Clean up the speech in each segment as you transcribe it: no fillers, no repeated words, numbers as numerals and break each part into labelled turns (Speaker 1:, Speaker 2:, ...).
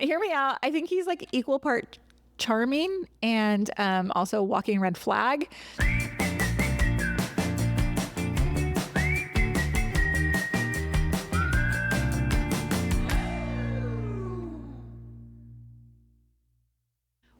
Speaker 1: Hear me out. I think he's like equal part charming and also walking red flag.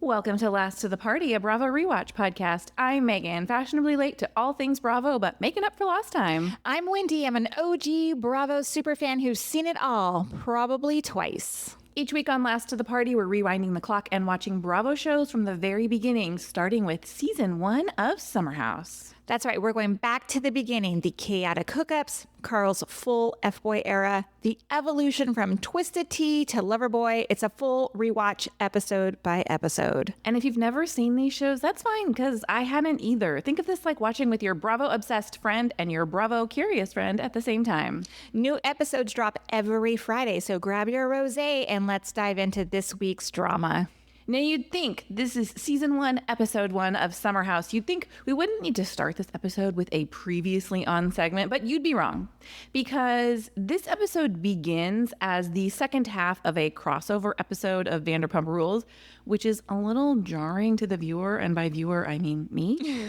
Speaker 2: Welcome to Last to the Party, a Bravo Rewatch podcast. I'm Megan, fashionably late to all things Bravo, but making up for lost time.
Speaker 1: I'm Wendy. I'm an OG Bravo superfan who's seen it all, probably twice.
Speaker 2: Each week on Last to the Party, we're rewinding the clock and watching Bravo shows from the very beginning, starting with season 1 of Summer House.
Speaker 1: That's right. We're going back to the beginning, the chaotic hookups, Carl's full F-boy era, the evolution from Twisted Tea to Loverboy. It's a full rewatch episode by episode.
Speaker 2: And if you've never seen these shows, that's fine, because I hadn't either. Think of this like watching with your Bravo-obsessed friend and your Bravo-curious friend at the same time.
Speaker 1: New episodes drop every Friday, so grab your rosé and let's dive into this week's drama.
Speaker 2: Now, you'd think this is season 1, episode 1 of Summer House. You'd think we wouldn't need to start this episode with a previously on segment, but you'd be wrong, because this episode begins as the second half of a crossover episode of Vanderpump Rules, which is a little jarring to the viewer, and by viewer, I mean me,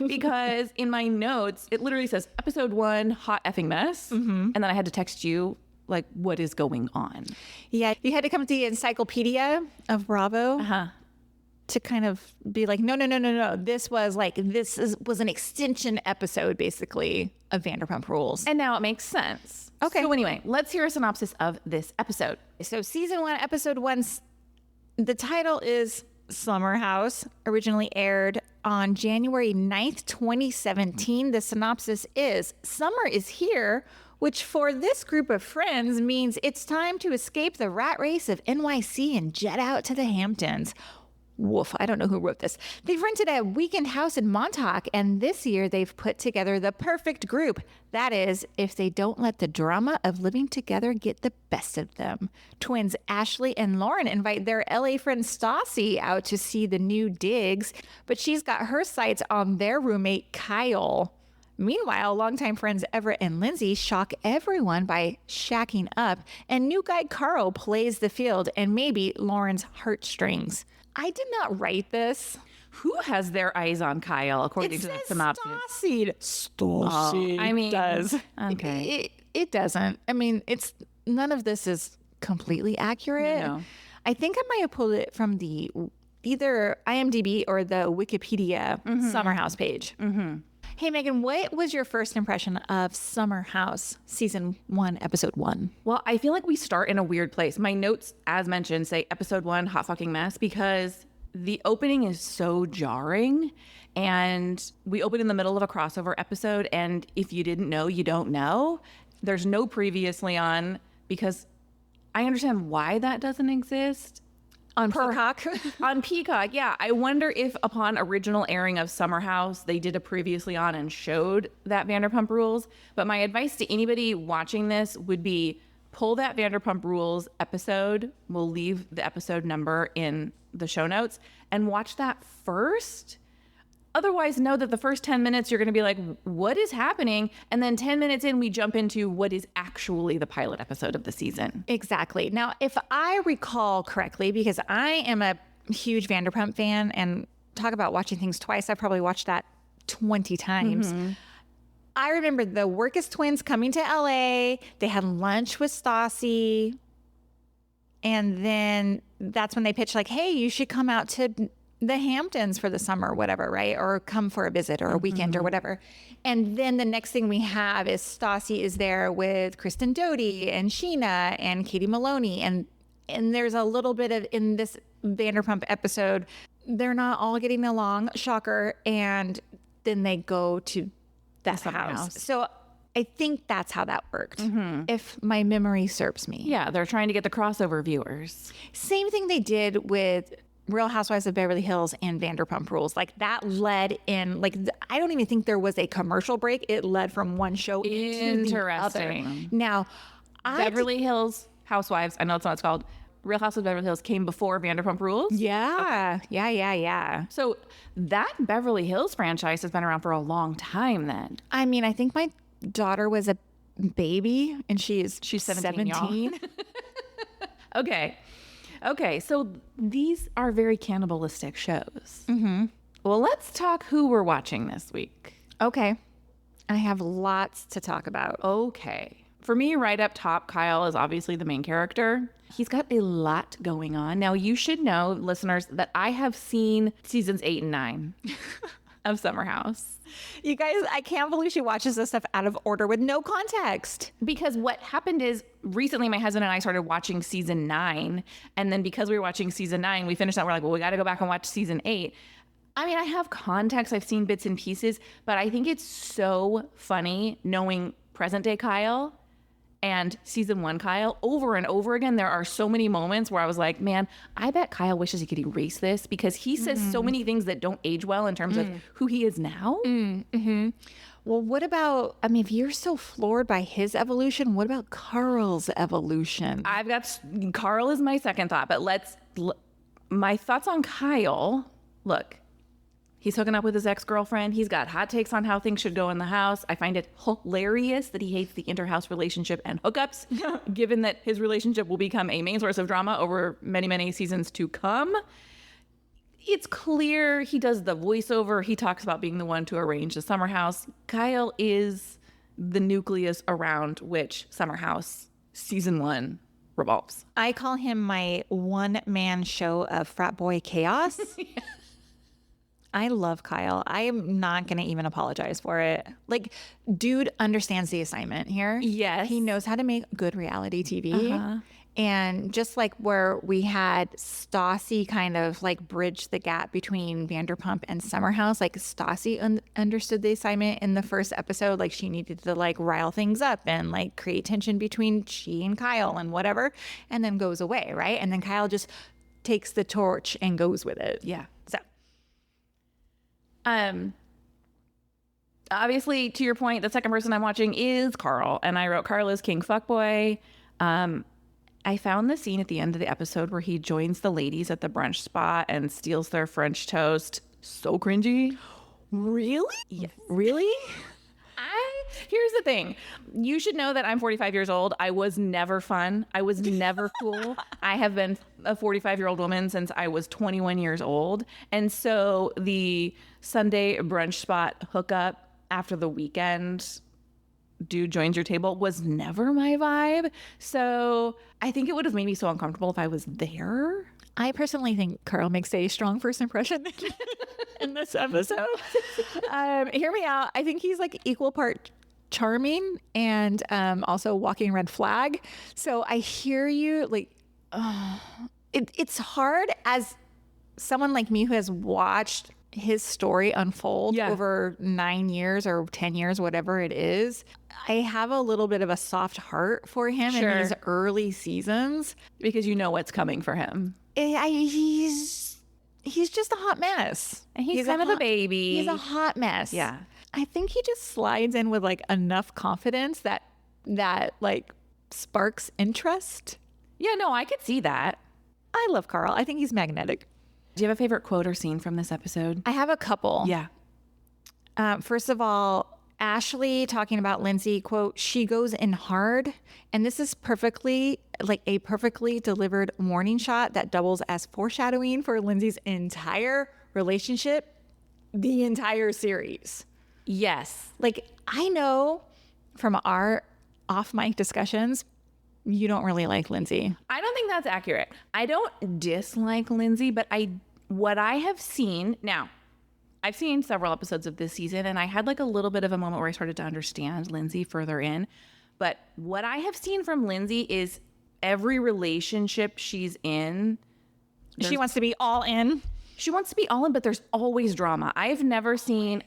Speaker 2: because in my notes, it literally says episode 1, hot effing mess, and then I had to text you, like, what is going on?
Speaker 1: Yeah, you had to come to the encyclopedia of Bravo to kind of be like, no. This was an extension episode, basically, of Vanderpump Rules.
Speaker 2: And now it makes sense.
Speaker 1: Okay.
Speaker 2: So anyway, let's hear a synopsis of this episode.
Speaker 1: So season 1, episode 1, the title is Summer House, originally aired on January 9th, 2017. The synopsis is, summer is here, which for this group of friends means it's time to escape the rat race of NYC and jet out to the Hamptons. Woof, I don't know who wrote this. They've rented a weekend house in Montauk, and this year they've put together the perfect group. That is, if they don't let the drama of living together get the best of them. Twins Ashley and Lauren invite their LA friend Stassi out to see the new digs, but she's got her sights on their roommate Kyle. Meanwhile, longtime friends Everett and Lindsay shock everyone by shacking up, and new guy Carl plays the field and maybe Lauren's heartstrings. I did not write this.
Speaker 2: Who has their eyes on Kyle, according to the synopsis?
Speaker 1: Stassi.
Speaker 2: I mean,
Speaker 1: does.
Speaker 2: Okay.
Speaker 1: It doesn't. I mean, none of this is completely accurate.
Speaker 2: No.
Speaker 1: I think I might have pulled it from the either IMDb or the Wikipedia Summer House page. Hey, Megan, what was your first impression of Summer House season 1, episode 1?
Speaker 2: Well, I feel like we start in a weird place. My notes, as mentioned, say episode 1, hot fucking mess, because the opening is so jarring, and we open in the middle of a crossover episode, and if you didn't know, you don't know. There's no previously on, because I understand why that doesn't exist.
Speaker 1: On Peacock?
Speaker 2: On Peacock, yeah. I wonder if upon original airing of Summer House, they did a previously on and showed that Vanderpump Rules. But my advice to anybody watching this would be pull that Vanderpump Rules episode. We'll leave the episode number in the show notes and watch that first. Otherwise, know that the first 10 minutes, you're going to be like, what is happening? And then 10 minutes in, we jump into what is actually the pilot episode of the season.
Speaker 1: Exactly. Now, if I recall correctly, because I am a huge Vanderpump fan and talk about watching things twice, I probably watched that 20 times. I remember the Wirkus twins coming to LA. They had lunch with Stassi. And then that's when they pitched like, hey, you should come out to the Hamptons for the summer or whatever, right? Or come for a visit or a weekend or whatever. And then the next thing we have is Stassi is there with Kristen Doty and Sheena and Katie Maloney. And there's a little bit of, in this Vanderpump episode, they're not all getting along, shocker. And then they go to that house. So I think that's how that worked, if my memory serves me.
Speaker 2: Yeah, they're trying to get the crossover viewers.
Speaker 1: Same thing they did with Real Housewives of Beverly Hills and Vanderpump Rules. Like that led in, like, I don't even think there was a commercial break. It led from one show into the other. Now,
Speaker 2: Beverly Hills Housewives, I know that's not what it's called. Real Housewives of Beverly Hills came before Vanderpump Rules?
Speaker 1: Yeah. Okay. Yeah.
Speaker 2: So that Beverly Hills franchise has been around for a long time then.
Speaker 1: I mean, I think my daughter was a baby and she's
Speaker 2: 17. Okay. Okay, so these are very cannibalistic shows. Mm-hmm. Well, let's talk who we're watching this week.
Speaker 1: Okay. I have lots to talk about.
Speaker 2: Okay. For me, right up top, Kyle is obviously the main character. He's got a lot going on. Now, you should know, listeners, that I have seen seasons 8 and 9 of Summer House.
Speaker 1: You guys, I can't believe she watches this stuff out of order with no context.
Speaker 2: Because what happened is recently my husband and I started watching season 9. And then because we were watching season 9, we finished that. We're like, well, we got to go back and watch season 8. I mean, I have context. I've seen bits and pieces, but I think it's so funny knowing present day Kyle and season 1 Kyle over and over again. There are so many moments where I was like, man, I bet Kyle wishes he could erase this because he says so many things that don't age well in terms of who he is now.
Speaker 1: Mm-hmm. Well, what about, I mean, if you're so floored by his evolution, what about Carl's evolution?
Speaker 2: Carl is my second thought, but my thoughts on Kyle, look. He's hooking up with his ex-girlfriend. He's got hot takes on how things should go in the house. I find it hilarious that he hates the inter-house relationship and hookups, given that his relationship will become a main source of drama over many, many seasons to come. It's clear he does the voiceover. He talks about being the one to arrange the summer house. Kyle is the nucleus around which Summer House season 1 revolves.
Speaker 1: I call him my one-man show of frat boy chaos. I love Kyle. I am not going to even apologize for it. Like, dude understands the assignment here.
Speaker 2: Yes.
Speaker 1: He knows how to make good reality TV. And just like where we had Stassi kind of like bridge the gap between Vanderpump and Summer House, like Stassi understood the assignment in the first episode. Like she needed to like rile things up and like create tension between she and Kyle and whatever, and then goes away, right? And then Kyle just takes the torch and goes with it.
Speaker 2: Yeah.
Speaker 1: So.
Speaker 2: Obviously, to your point, the second person I'm watching is Carl, and I wrote Carl is King Fuckboy. I found the scene at the end of the episode where he joins the ladies at the brunch spot and steals their French toast. So cringy.
Speaker 1: Really?
Speaker 2: Yes.
Speaker 1: Really?
Speaker 2: Here's the thing. You should know that I'm 45 years old. I was never fun. I was never cool. I have been a 45-year-old woman since I was 21 years old. And so the Sunday brunch spot hookup after the weekend, dude joins your table, was never my vibe. So I think it would have made me so uncomfortable if I was there.
Speaker 1: I personally think Carl makes a strong first impression in this episode. Hear me out. I think he's like equal part charming and also walking red flag. So I hear you. Like, it's hard as someone like me who has watched his story unfold over 9 years or 10 years, whatever it is. I have a little bit of a soft heart for him in these early seasons.
Speaker 2: Because you know what's coming for him.
Speaker 1: He's just a hot mess.
Speaker 2: And he's kind of a baby.
Speaker 1: He's a hot mess.
Speaker 2: Yeah.
Speaker 1: I think he just slides in with like enough confidence that like sparks interest.
Speaker 2: Yeah, no, I could see that.
Speaker 1: I love Carl. I think he's magnetic.
Speaker 2: Do you have a favorite quote or scene from this episode?
Speaker 1: I have a couple.
Speaker 2: Yeah.
Speaker 1: First of all, Ashley talking about Lindsay, quote, she goes in hard. And this is perfectly delivered warning shot that doubles as foreshadowing for Lindsay's entire relationship, the entire series.
Speaker 2: Yes.
Speaker 1: Like, I know from our off mic discussions, you don't really like Lindsay.
Speaker 2: I don't think that's accurate. I don't dislike Lindsay, but what I have seen now, I've seen several episodes of this season, and I had like a little bit of a moment where I started to understand Lindsay further in. But what I have seen from Lindsay is every relationship she's in,
Speaker 1: she wants to be all in.
Speaker 2: She wants to be all in, but there's always drama. I've seen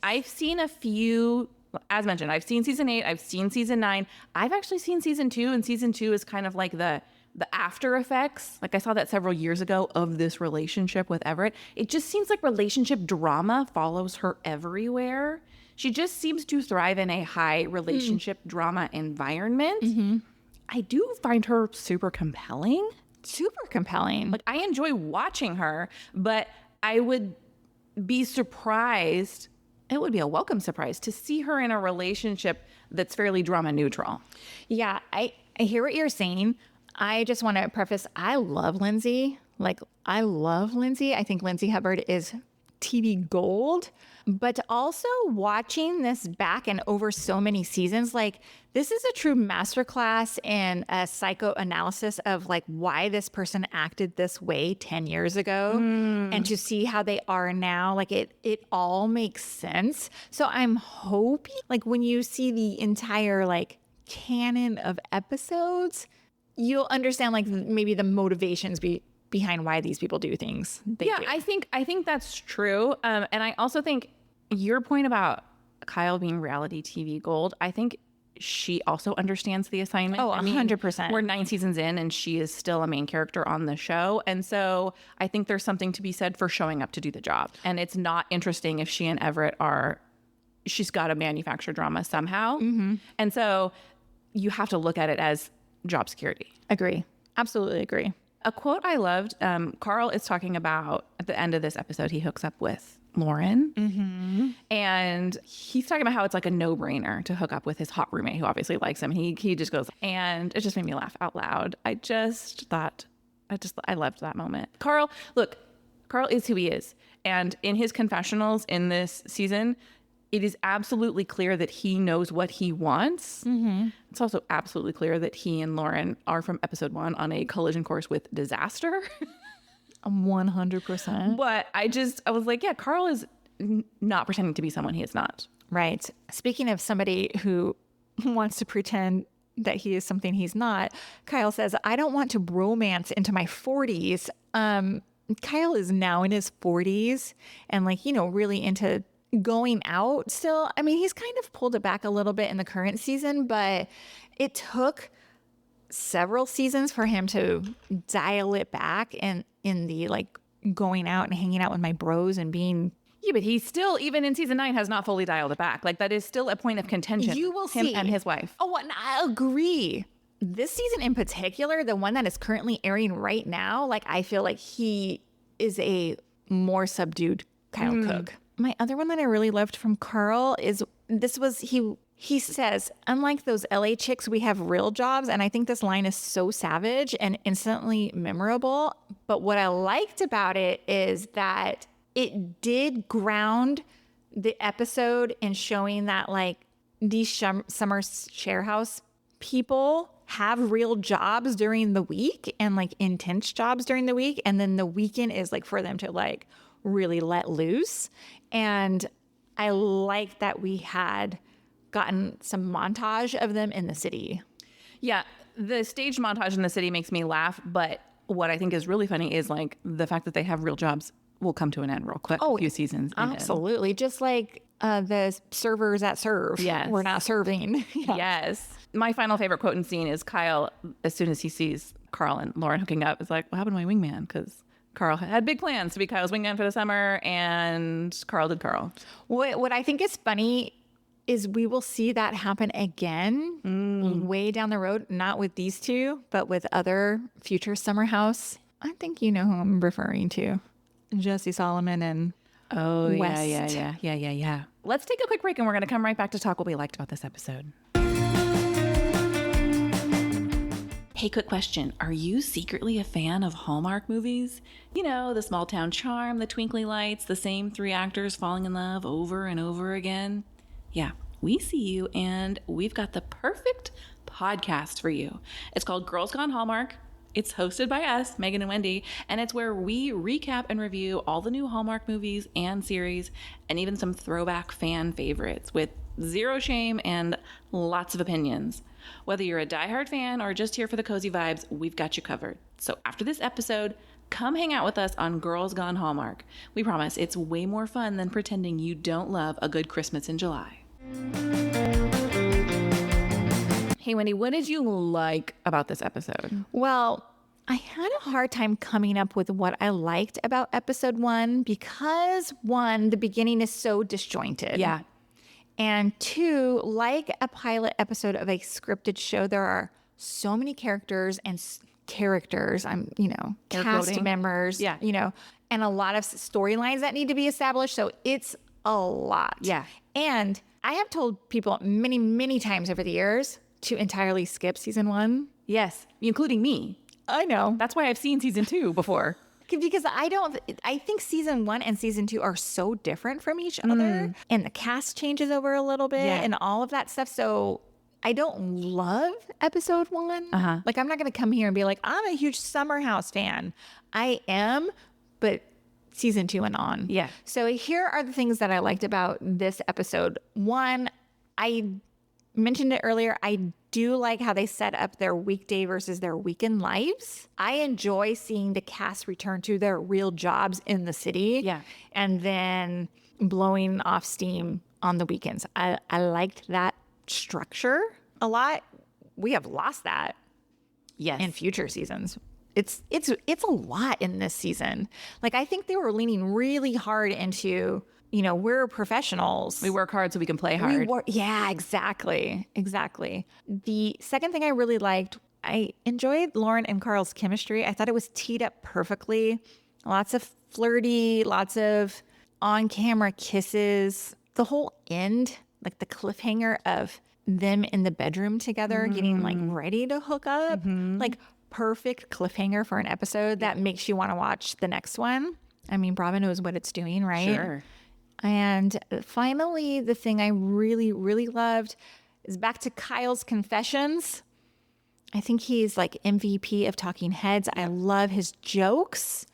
Speaker 2: a few, as mentioned, I've seen season 8, I've seen season 9. I've actually seen season 2, and season 2 is kind of like the after effects. Like I saw that several years ago of this relationship with Everett. It just seems like relationship drama follows her everywhere. She just seems to thrive in a high relationship drama environment. Mm-hmm. I do find her super compelling.
Speaker 1: Super compelling.
Speaker 2: Like I enjoy watching her, but I would be surprised. It would be a welcome surprise to see her in a relationship that's fairly drama neutral.
Speaker 1: Yeah, I hear what you're saying. I just want to preface, I love Lindsay. Like, I love Lindsay. I think Lindsay Hubbard is TV gold. But also watching this back and over so many seasons, like, this is a true masterclass in a psychoanalysis of like why this person acted this way 10 years ago and to see how they are now. Like, it all makes sense. So I'm hoping, like, when you see the entire like canon of episodes, you'll understand like maybe the motivations behind why these people do things.
Speaker 2: Yeah, I think that's true. And I also think your point about Kyle being reality TV gold, I think she also understands the assignment.
Speaker 1: Oh, 100%.
Speaker 2: We're 9 seasons in and she is still a main character on the show. And so I think there's something to be said for showing up to do the job. And it's not interesting if she and Everett she's got to manufacture drama somehow. Mm-hmm. And so you have to look at it as job security.
Speaker 1: Agree. Absolutely agree.
Speaker 2: A quote I loved, Carl is talking about at the end of this episode, he hooks up with Lauren. Mm-hmm. And he's talking about how it's like a no-brainer to hook up with his hot roommate who obviously likes him. He just goes, and it just made me laugh out loud. I loved that moment. Carl is who he is. And in his confessionals in this season, it is absolutely clear that he knows what he wants. Mm-hmm. It's also absolutely clear that he and Lauren are from episode 1 on a collision course with disaster.
Speaker 1: 100%.
Speaker 2: But I was like, yeah, Carl is not pretending to be someone he is not.
Speaker 1: Right. Speaking of somebody who wants to pretend that he is something he's not, Kyle says, I don't want to bromance into my 40s. Kyle is now in his 40s and like, really into going out still. I mean, he's kind of pulled it back a little bit in the current season, but it took several seasons for him to dial it back in the like going out and hanging out with my bros and being.
Speaker 2: Yeah, but he still, even in season 9, has not fully dialed it back. Like, that is still a point of contention.
Speaker 1: You will
Speaker 2: him
Speaker 1: see.
Speaker 2: And his wife.
Speaker 1: Oh, and I agree. This season in particular, the one that is currently airing right now, like, I feel like he is a more subdued Kyle Cooke. My other one that I really loved from Carl is he says, unlike those LA chicks, we have real jobs. And I think this line is so savage and instantly memorable. But what I liked about it is that it did ground the episode in showing that like these summer share house people have real jobs during the week and like intense jobs during the week. And then the weekend is like for them to like really let loose. And I like that we had gotten some montage of them in the city.
Speaker 2: Yeah, the staged montage in the city makes me laugh, but what I think is really funny is like the fact that they have real jobs will come to an end real quick. A few seasons in.
Speaker 1: Absolutely. Just like the servers that serve.
Speaker 2: Yes.
Speaker 1: We're not serving.
Speaker 2: Yeah. Yes. My final favorite quote and scene is Kyle, as soon as he sees Carl and Lauren hooking up, is like, what happened to my wingman? Because Carl had big plans to be Kyle's wingman for the summer, and Carl did Carl.
Speaker 1: What I think is funny is we will see that happen again way down the road, not with these two, but with other future summer house. I think you know who I'm referring to. Jesse Solomon and West.
Speaker 2: Yeah. Let's take a quick break and we're going to come right back to talk what we liked about this episode. Hey, quick question. Are you secretly a fan of Hallmark movies? You know, the small town charm, the twinkly lights, the same 3 actors falling in love over and over again? Yeah, we see you, and we've got the perfect podcast for you. It's called Girls Gone Hallmark. It's hosted by us, Megan and Wendy, and it's where we recap and review all the new Hallmark movies and series, and even some throwback fan favorites with zero shame and lots of opinions. Whether you're a diehard fan or just here for the cozy vibes, we've got you covered. So after this episode, come hang out with us on Girls Gone Hallmark. We promise it's way more fun than pretending you don't love a good Christmas in July. Hey, Wendy, what did you like about this episode?
Speaker 1: Well, I had a hard time coming up with what I liked about episode 1 because 1, the beginning is so disjointed.
Speaker 2: Yeah.
Speaker 1: And 2, like a pilot episode of a scripted show, there are so many characters and cast members, and a lot of storylines that need to be established. So it's a lot.
Speaker 2: Yeah.
Speaker 1: And I have told people many, many times over the years to entirely skip season 1.
Speaker 2: Yes, including me.
Speaker 1: I know.
Speaker 2: That's why I've seen season 2 before.
Speaker 1: Because I think season 1 and season 2 are so different from each other, and the cast changes over a little bit and all of that stuff. So I don't love episode 1. Like, I'm not going to come here and be like, I'm a huge Summer House fan. I am, but season 2 and on.
Speaker 2: Yeah.
Speaker 1: So here are the things that I liked about this episode. 1, I mentioned it earlier. I do like how they set up their weekday versus their weekend lives. I enjoy seeing the cast return to their real jobs in the city.
Speaker 2: Yeah.
Speaker 1: And then blowing off steam on the weekends. I liked that structure a lot. We have lost that in future seasons. It's a lot in this season. Like, I think they were leaning really hard into, we're professionals.
Speaker 2: We work hard so we can play hard.
Speaker 1: Yeah, exactly. The second thing I really liked, I enjoyed Lauren and Carl's chemistry. I thought it was teed up perfectly. Lots of flirty, lots of on-camera kisses. The whole end, like the cliffhanger of them in the bedroom together, getting like ready to hook up. Like, perfect cliffhanger for an episode that makes you want to watch the next one. I mean, Bravo knows what it's doing, right?
Speaker 2: Sure.
Speaker 1: And finally, the thing I really, really loved is back to Kyle's confessions. I think he's like MVP of talking heads. I love his jokes.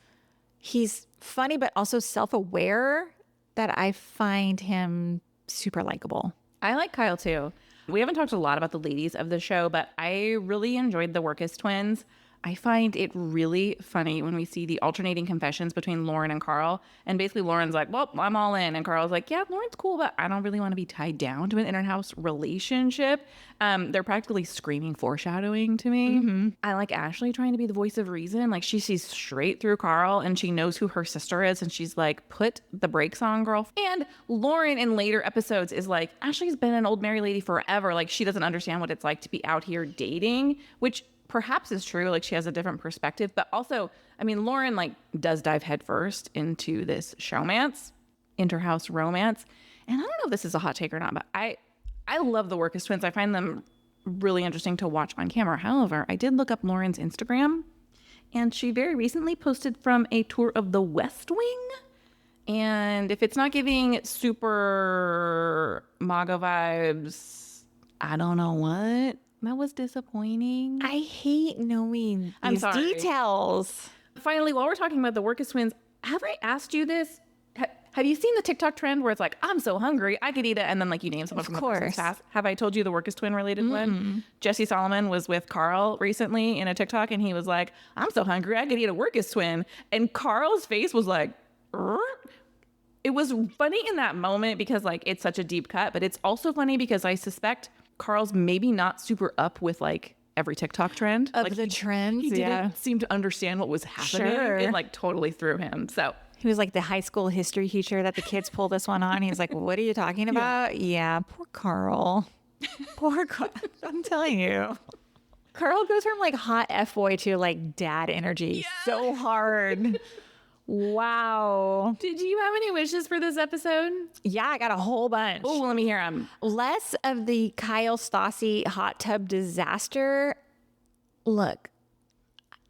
Speaker 1: He's funny, but also self-aware, that I find him super likable.
Speaker 2: I like Kyle too. We haven't talked a lot about the ladies of the show, but I really enjoyed the Wirkus twins. I find it really funny when we see the alternating confessions between Lauren and Carl. And basically Lauren's like, well, I'm all in. And Carl's like, yeah, Lauren's cool, but I don't really want to be tied down to an in-house relationship. They're practically screaming foreshadowing to me. I like Ashley trying to be the voice of reason. Like, she sees straight through Carl and she knows who her sister is. And she's like, put the brakes on, girl. And Lauren in later episodes is like, Ashley's been an old married lady forever. Like, she doesn't understand what it's like to be out here dating, which perhaps is true. Like, she has a different perspective, but also, I mean, Lauren like does dive headfirst into this showmance, interhouse romance. And I don't know if this is a hot take or not, but I love the Wirkus twins. I find them really interesting to watch on camera. However, I did look up Lauren's Instagram, and she very recently posted from a tour of the West Wing. And if it's not giving super MAGA vibes, I don't know what. That was disappointing.
Speaker 1: I hate knowing these details.
Speaker 2: Finally, while we're talking about the Wirkus twins, have I asked you this? Have you seen the TikTok trend where it's like, I'm so hungry, I could eat it, and then like you name someone from the person's past? Have I told you the Wirkus twin related one? Jesse Solomon was with Carl recently in a TikTok, and he was like, I'm so hungry, I could eat a Wirkus twin. And Carl's face was like, it was funny in that moment because like it's such a deep cut, but it's also funny because I suspect Carl's maybe not super up with like every TikTok trend.
Speaker 1: Of
Speaker 2: like
Speaker 1: the trends,
Speaker 2: he didn't seem to understand what was happening.
Speaker 1: Sure.
Speaker 2: It like totally threw him. So
Speaker 1: he was like the high school history teacher that the kids pull this one on. He's like, what are you talking about? Yeah, poor Carl. Poor Carl. I'm telling you. Carl goes from like hot F-boy to like dad energy so hard. Wow.
Speaker 2: Did you have any wishes for this episode?
Speaker 1: Yeah, I got a whole bunch.
Speaker 2: Oh, let me hear them.
Speaker 1: Less of the Kyle Stassi hot tub disaster. Look,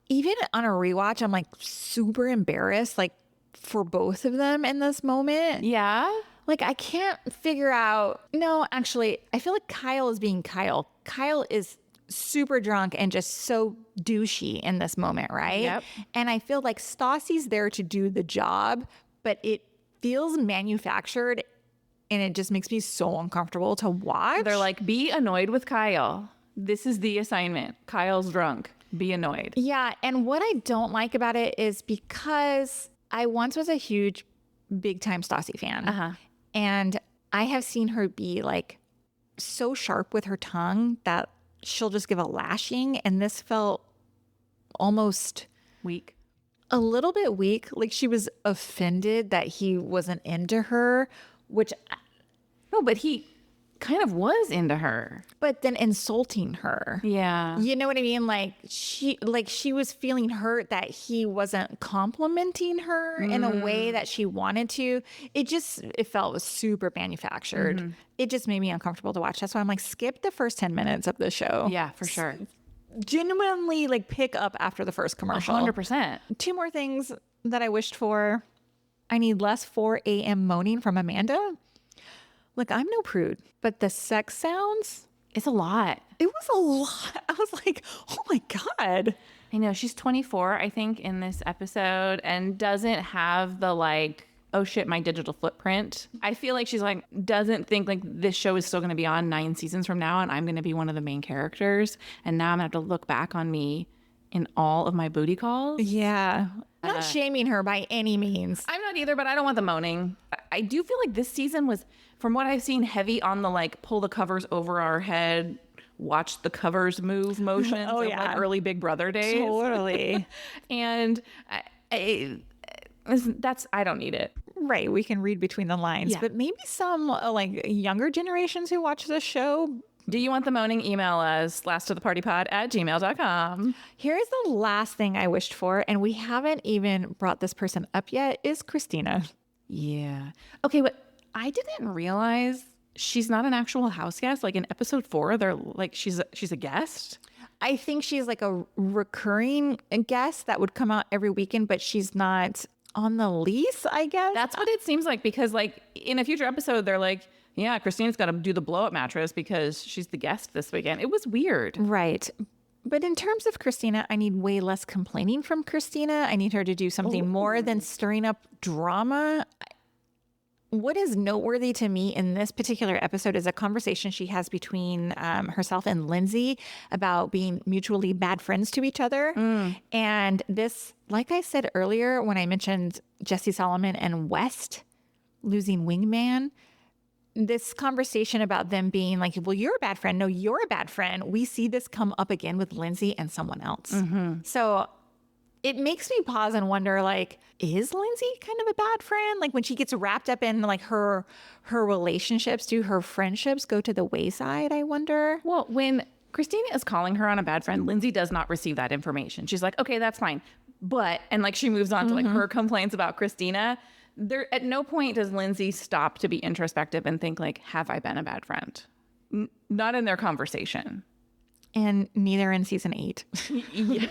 Speaker 1: even on a rewatch, I'm like super embarrassed, like for both of them in this moment.
Speaker 2: Yeah.
Speaker 1: Like, I can't figure out. No, actually, I feel like Kyle is being Kyle. Kyle is super drunk and just so douchey in this moment, right?
Speaker 2: Yep.
Speaker 1: And I feel like Stassi's there to do the job, but it feels manufactured and it just makes me so uncomfortable to watch.
Speaker 2: They're like, be annoyed with Kyle. This is the assignment. Kyle's drunk. Be annoyed.
Speaker 1: Yeah, and what I don't like about it is because I once was a huge, big-time Stassi fan. And I have seen her be like so sharp with her tongue that she'll just give a lashing, and this felt almost
Speaker 2: weak.
Speaker 1: A little bit weak. Like she was offended that he wasn't into her, which
Speaker 2: no, but he kind of was into her.
Speaker 1: But then insulting her.
Speaker 2: Yeah.
Speaker 1: You know what I mean? Like she was feeling hurt that he wasn't complimenting her in a way that she wanted to. It felt super manufactured. It just made me uncomfortable to watch. That's why I'm like, skip the first 10 minutes of the show.
Speaker 2: Yeah, for sure.
Speaker 1: Genuinely like pick up after the first commercial.
Speaker 2: 100%.
Speaker 1: Two more things. that I wished for. I need less 4 a.m. moaning from Amanda. Look, I'm no prude, but the sex sounds,
Speaker 2: It's a lot.
Speaker 1: it was a lot. I was like, oh my God.
Speaker 2: I know. She's 24, I think, in this episode, and doesn't have the like, oh shit, my digital footprint. I feel like she's like, doesn't think like this show is still going to be on 9 seasons from now and I'm going to be one of the main characters. And now I'm going to have to look back on me in all of my booty calls.
Speaker 1: Yeah. Not shaming her by any means.
Speaker 2: I'm not either, but I don't want the moaning. I do feel like this season was, from what I've seen, heavy on the like pull the covers over our head, watch the covers move motions of like early Big Brother days.
Speaker 1: Totally.
Speaker 2: And I don't need it.
Speaker 1: Right. We can read between the lines,
Speaker 2: Yeah.
Speaker 1: but maybe some like younger generations who watch this show.
Speaker 2: Do you want the moaning? Email us lastofthepartypod@gmail.com.
Speaker 1: Here's the last thing I wished for, and we haven't even brought this person up yet, is Christina.
Speaker 2: Yeah. Okay, but I didn't realize she's not an actual house guest. Like in episode 4, they're like she's a guest.
Speaker 1: I think she's like a recurring guest that would come out every weekend, but she's not on the lease, I guess.
Speaker 2: That's what it seems like, because like in a future episode, they're like, yeah, Christina's got to do the blow up mattress because she's the guest this weekend. It was weird.
Speaker 1: Right. But in terms of Christina, I need way less complaining from Christina. I need her to do something more than stirring up drama. What is noteworthy to me in this particular episode is a conversation she has between herself and Lindsay about being mutually bad friends to each other. And this, like I said earlier, when I mentioned Jesse Solomon and West losing Wingman, this conversation about them being like, well, you're a bad friend. No, you're a bad friend. We see this come up again with Lindsay and someone else. So it makes me pause and wonder, like, is Lindsay kind of a bad friend? Like when she gets wrapped up in like her relationships, do her friendships go to the wayside? I wonder.
Speaker 2: Well, when Christina is calling her on a bad friend, Lindsay does not receive that information. She's like, okay, that's fine. But, and like she moves on to like her complaints about Christina. There, at no point does Lindsay stop to be introspective and think like, have I been a bad friend? Not in their conversation.
Speaker 1: And neither in season 8.
Speaker 2: Yeah.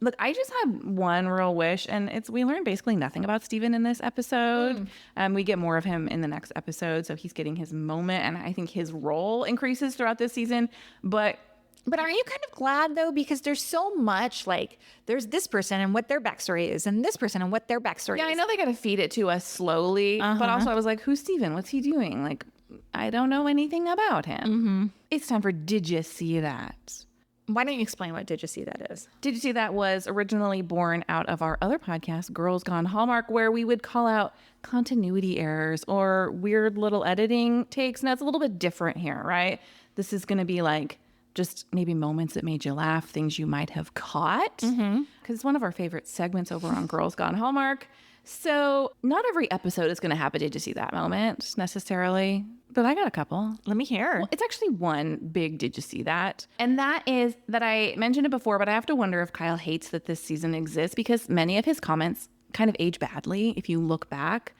Speaker 2: Look, I just have one real wish, and it's we learn basically nothing about Steven in this episode. We get more of him in the next episode, so he's getting his moment, and I think his role increases throughout this season. But
Speaker 1: aren't you kind of glad though? Because there's so much, like there's this person and what their backstory is, and this person and what their backstory
Speaker 2: yeah,
Speaker 1: is.
Speaker 2: I know they got to feed it to us slowly, but also I was like, who's Steven? What's he doing? Like, I don't know anything about him. It's time for Did You See That?
Speaker 1: Why don't you explain what Did You See That is?
Speaker 2: Did You See That was originally born out of our other podcast, Girls Gone Hallmark, where we would call out continuity errors or weird little editing takes. Now, it's a little bit different here, right? This is going to be like just maybe moments that made you laugh, things you might have caught, because it's one of our favorite segments over on Girls Gone Hallmark. So not every episode is going to have a Did You See That moment necessarily, but I got a couple.
Speaker 1: Let me hear.
Speaker 2: Well, it's actually one big Did You See That? And that is that I mentioned it before, but I have to wonder if Kyle hates that this season exists because many of his comments kind of age badly if you look back.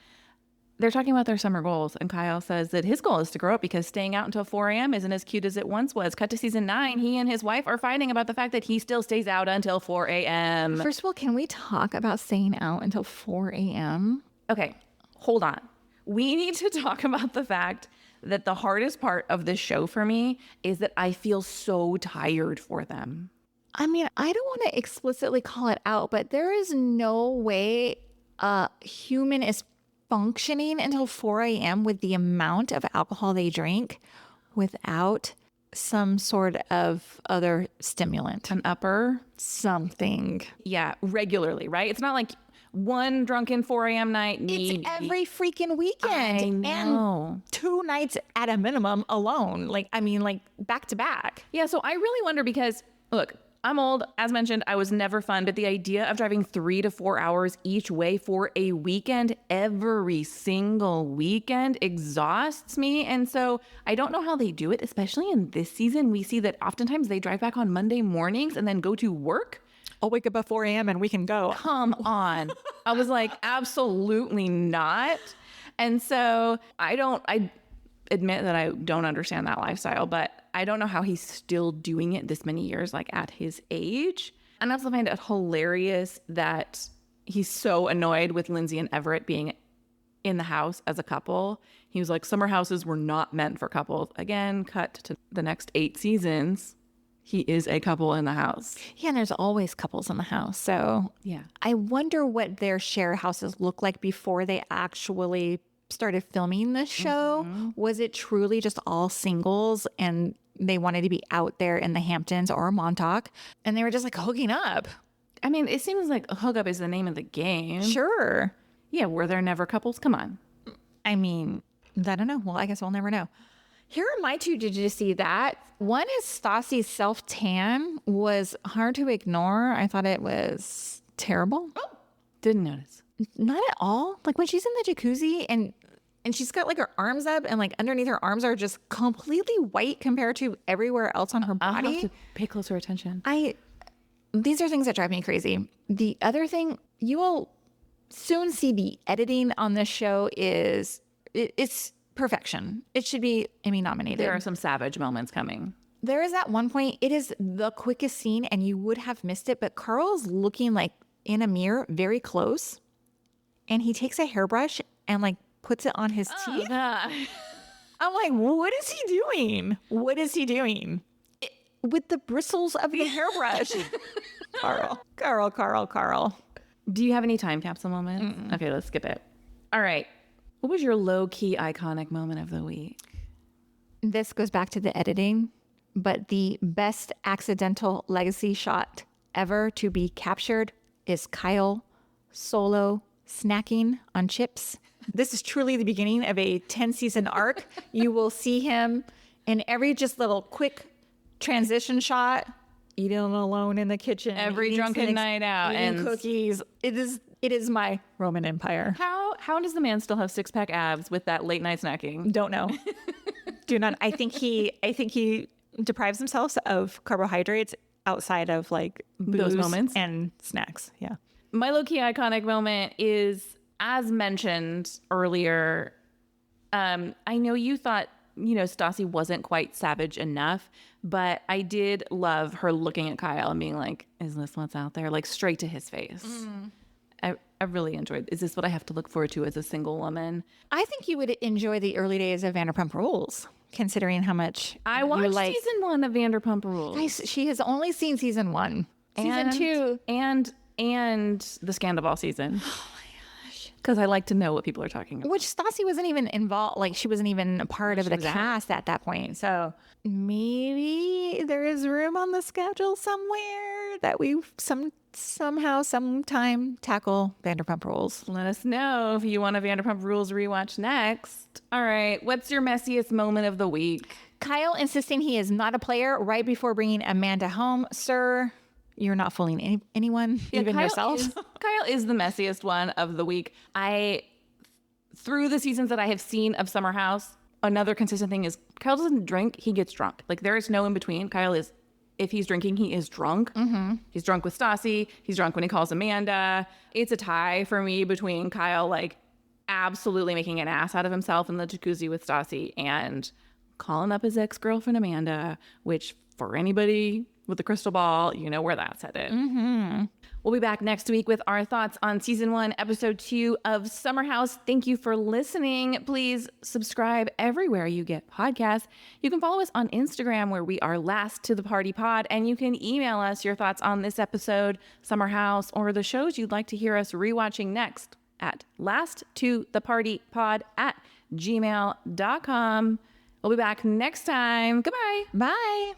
Speaker 2: They're talking about their summer goals, and Kyle says that his goal is to grow up because staying out until 4 a.m. isn't as cute as it once was. Cut to season 9, he and his wife are fighting about the fact that he still stays out until 4 a.m.
Speaker 1: First of all, can we talk about staying out until 4 a.m.?
Speaker 2: Okay, hold on. We need to talk about the fact that the hardest part of this show for me is that I feel so tired for them.
Speaker 1: I mean, I don't want to explicitly call it out, but there is no way a human is functioning until 4 a.m. with the amount of alcohol they drink without some sort of other stimulant.
Speaker 2: An upper?
Speaker 1: Something.
Speaker 2: Yeah, regularly, right? It's not like one drunken 4 a.m. night.
Speaker 1: It's every freaking weekend.
Speaker 2: I know.
Speaker 1: And 2 nights at a minimum alone. Like back to back.
Speaker 2: Yeah, so I really wonder because, look, I'm old. As mentioned, I was never fun, but the idea of driving 3 to 4 hours each way for a weekend, every single weekend, exhausts me. And so I don't know how they do it, especially in this season. We see that oftentimes they drive back on Monday mornings and then go to work.
Speaker 1: I'll wake up at 4 a.m. and we can go.
Speaker 2: Come on. I was like, absolutely not. And so I admit that I don't understand that lifestyle, but I don't know how he's still doing it this many years, like at his age. And I also find it hilarious that he's so annoyed with Lindsay and Everett being in the house as a couple. He was like, summer houses were not meant for couples. Again, cut to the next 8 seasons. He is a couple in the house.
Speaker 1: Yeah, and there's always couples in the house. So
Speaker 2: Yeah.
Speaker 1: I wonder what their share houses look like before they actually started filming this show. Was it truly just all singles and they wanted to be out there in the Hamptons or Montauk and they were just like hooking up?
Speaker 2: I mean, it seems like hookup is the name of the game.
Speaker 1: Sure.
Speaker 2: Yeah, were there never couples? Come on.
Speaker 1: I mean, I don't know. Well, I guess we'll never know. Here are my two. Did you see that? One is Stassi's self-tan was hard to ignore. I thought it was terrible.
Speaker 2: Oh, didn't notice.
Speaker 1: Not at all. Like when she's in the jacuzzi and she's got like her arms up and like underneath her arms are just completely white compared to everywhere else on her
Speaker 2: I'll
Speaker 1: body.
Speaker 2: have to pay closer attention.
Speaker 1: These are things that drive me crazy. The other thing, you will soon see the editing on this show it's perfection. It should be Emmy nominated.
Speaker 2: There are some savage moments coming.
Speaker 1: There is at one point, it is the quickest scene and you would have missed it, but Carl's looking like in a mirror very close and he takes a hairbrush and like puts it on his teeth. I'm like, what is he doing? What is he doing? With the bristles of the hairbrush. Carl.
Speaker 2: Do you have any time capsule moments? Okay, let's skip it. All right. What was your low-key iconic moment of the week?
Speaker 1: This goes back to the editing, but the best accidental legacy shot ever to be captured is Kyle solo snacking on chips. This is truly the beginning of a 10-season arc. You will see him in every just little quick transition shot, eating alone in the kitchen.
Speaker 2: Every drunken night out.
Speaker 1: And cookies. It is my Roman Empire.
Speaker 2: How does the man still have 6-pack abs with that late night snacking?
Speaker 1: Don't know. Do not. I think he deprives himself of carbohydrates outside of like
Speaker 2: Those
Speaker 1: booze
Speaker 2: moments
Speaker 1: and snacks. Yeah.
Speaker 2: My low-key iconic moment is, as mentioned earlier, I know you thought, Stassi wasn't quite savage enough, but I did love her looking at Kyle and being like, is this what's out there? Like straight to his face. I really enjoyed. Is this what I have to look forward to as a single woman?
Speaker 1: I think you would enjoy the early days of Vanderpump Rules, considering how much
Speaker 2: I watched season 1 of Vanderpump Rules.
Speaker 1: Guys, she has only seen season 1. Season 2.
Speaker 2: And the Scandal season. Oh my gosh. Because I like to know what people are talking about.
Speaker 1: Which Stassi wasn't even involved. Like she wasn't even a part of the cast at that point. So maybe there is room on the schedule somewhere that we somehow, sometime tackle Vanderpump Rules.
Speaker 2: Let us know if you want a Vanderpump Rules rewatch next. All right. What's your messiest moment of the week?
Speaker 1: Kyle insisting he is not a player right before bringing Amanda home. Sir, you're not fooling anyone, even yourself.
Speaker 2: Kyle is the messiest one of the week. Through the seasons that I have seen of Summer House, another consistent thing is Kyle doesn't drink, he gets drunk. Like there is no in between. Kyle is, if he's drinking, he is drunk. He's drunk with Stassi. He's drunk when he calls Amanda. It's a tie for me between Kyle like absolutely making an ass out of himself in the jacuzzi with Stassi and calling up his ex-girlfriend Amanda, which for anybody with the crystal ball, you know where that's headed. We'll be back next week with our thoughts on season 1, episode 2 of Summer House. Thank you for listening. Please subscribe everywhere you get podcasts. You can follow us on Instagram where we are Last to the Party Pod, and you can email us your thoughts on this episode, Summer House, or the shows you'd like to hear us rewatching next at lasttothepartypod@gmail.com. We'll be back next time. Goodbye.
Speaker 1: Bye.